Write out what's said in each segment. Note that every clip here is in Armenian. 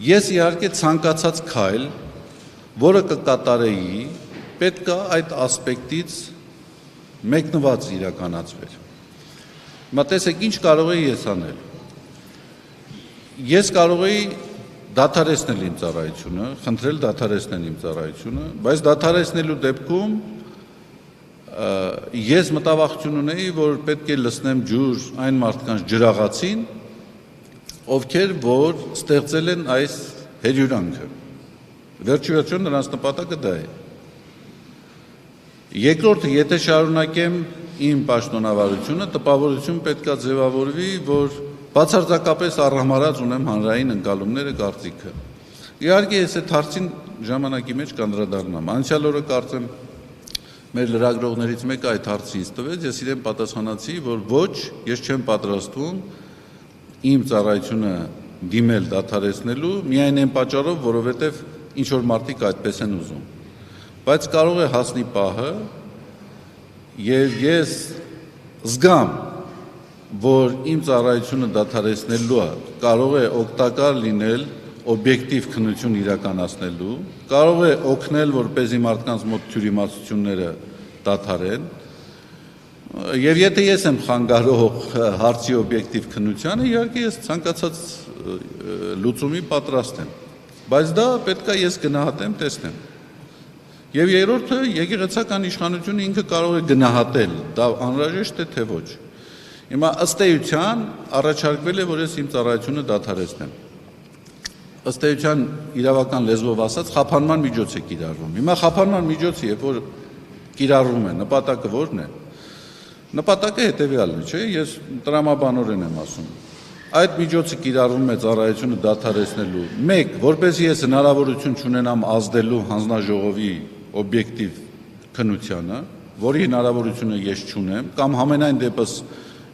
Ես իհարկե ցանկացած քայլ, որը կկատարեի, պետք է այդ ասպեկտից մեկնված իրականացվեր։ Հիմա տեսեք, ինչ կարող էի ես անել։ Ես կարող էի դադարեցնել իմ ծառայությունը, խնդրել դադարեցնել իմ ծառայությունը, բայց դադարեցնելու դեպքում ես մտավախություն ունեի, որ պետք է լցնեմ ջուր այն մարդկանց ջրաղացին, ովքեր որ ստեղծել են այս հերյուրանքը։ Վերջիվերջո նրանց նպատակը դա է։ Երկրորդը, եթե շարունակեմ իմ պաշտոնավարությունը, տպավորություն պետք է ձևավորվի, որ բացարձակապես առհամարած ունեմ հանրային ընկալումները, կարծիքը։ Իհարկե ես այդ հարցին ժամանակի մեջ կանդրադառնամ։ Անցյալ օրը կարծեմ մեր լրագրողներից մեկը այդ հարցը ինձ տվեց, ես իրեն պատասխանացի, որ ոչ, ես չեմ պատրաստվում իմ ծառայությունը դիմել դադարեցնելու, միայն այն պատճառով, որովհետև ինչ-որ մարդիկ այդպես են ուզում։ Բայց կարող է հասնի պահը, եւ ես զգամ, որ իմ ծառայությունը դադարեցնելը կարող է օգտակար լինել օբյեկտիվ քննություն իրականացնելու, կարող է օգնել, որպեսզի մարդկանց մոտ թյուրիմացությունները դադարեն, եւ եթե ես եմ խանգարող հարցի օբյեկտիվ քննությանը, իհարկե ես ցանկացած լուծումի պատրաստ եմ, բայց դա պետք է ես գնահատեմ, տեսնեմ։ Եվ երրորդը, եկեղեցական իշխանությունը ինքը կարող է գնահատել, դա անհրաժեշտ է թե ոչ։ Հիմա ըստ էության առաջարկվել է, որ ես իմ ծառայությունը դադարեցնեմ։ Ըստ էության իրավական լեզվով ասած խափանման միջոց է կիրառվում։ Հիմա խափանման միջոցը, երբ որ կիրառվում է, նպատակը ո՞րն է։ Նպատակը հետևյալն է, չէ՞, ես տրամաբանորեն եմ ասում։ Այդ միջոցը կիրառվում է ծառայությունը դադարեցնելու։ Մեկ, որպեսզի ես հնարավորություն չունենամ ազդելու հանձնաժողովի օբյեկտիվ քննությանը, որի հնարավորությունը ես չունեմ, կամ համենայն դեպս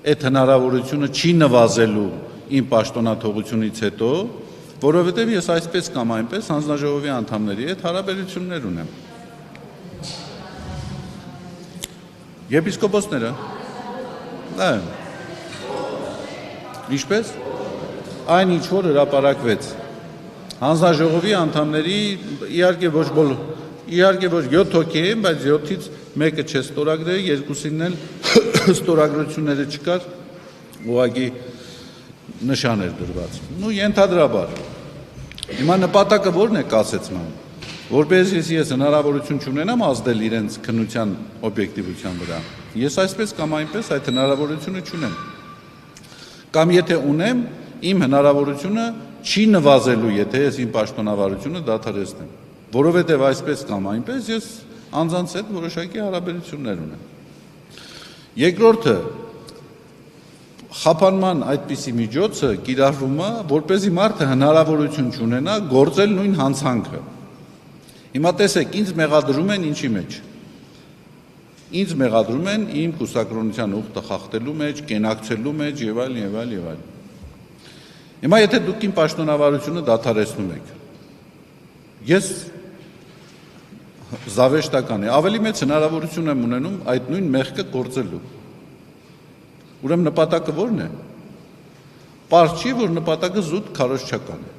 այդ հնարավորությունը չի նվազելու իմ պաշտոնաթողությունից հետո, որովհետև ես այսպես կամ այնպես հանձնաժողովի անդամների հետ հարաբերություններ ունեմ։ Եպիսկոպոսները։ Դա է։ Ինչպես։ Այն ինչ որ հրապարակվեց հանձնաժողովի անդամների, իհարկե ոչ բոլոր, իհարկե ոչ 7 հոգի են, բայց 7-ից մեկը չէ ստորագրել, երկուսին էլ ստորագրությունները չկար, ուղղակի նշան էր դրված։ Նու ենթադրաբար։ Հիմա նպատակը ո՞րն է կասեցման, որպես ես հնարավորություն չունենամ ազդել իրենց քննության օբյեկտիվության վրա։ Ես այսպես կամ այնպես այդ հնարավորությունը չունեմ։ Կամ եթե ունեմ, իմ հնարավորությունը չի նվազելու, եթե ես իմ պաշտոնավարությունը դադարեցնեմ, որովհետև այսպես կամ այնպես ես անձանց հետ որոշակի հարաբերություններ ունեմ։ Երկրորդը, խափանման այդպիսի միջոցը կիրառվում է, որպեսզի մարդը հնարավորություն չունենա գործել նույն հանցանքը։ Հիմա տեսեք, ինձ մեղադրում են ինչի մեջ։ Ինձ մեղադրում են իմ կուսակրոնության ուխտը խախտելու մեջ, կենակցելու մեջ եւ այլն եւ այլն եւ այլն։ Հիմա եթե դուք իմ պաշտոնավարությունը դադարեցնում եք, ես զավեշտական է, ավելի մեծ հնարավորություն եմ ունենում այդ նույն մեղքը գործելու։ Ուրեմն նպատակը ո՞րն է։ Պարզ չի, որ նպատակը զուտ քարոզչական է։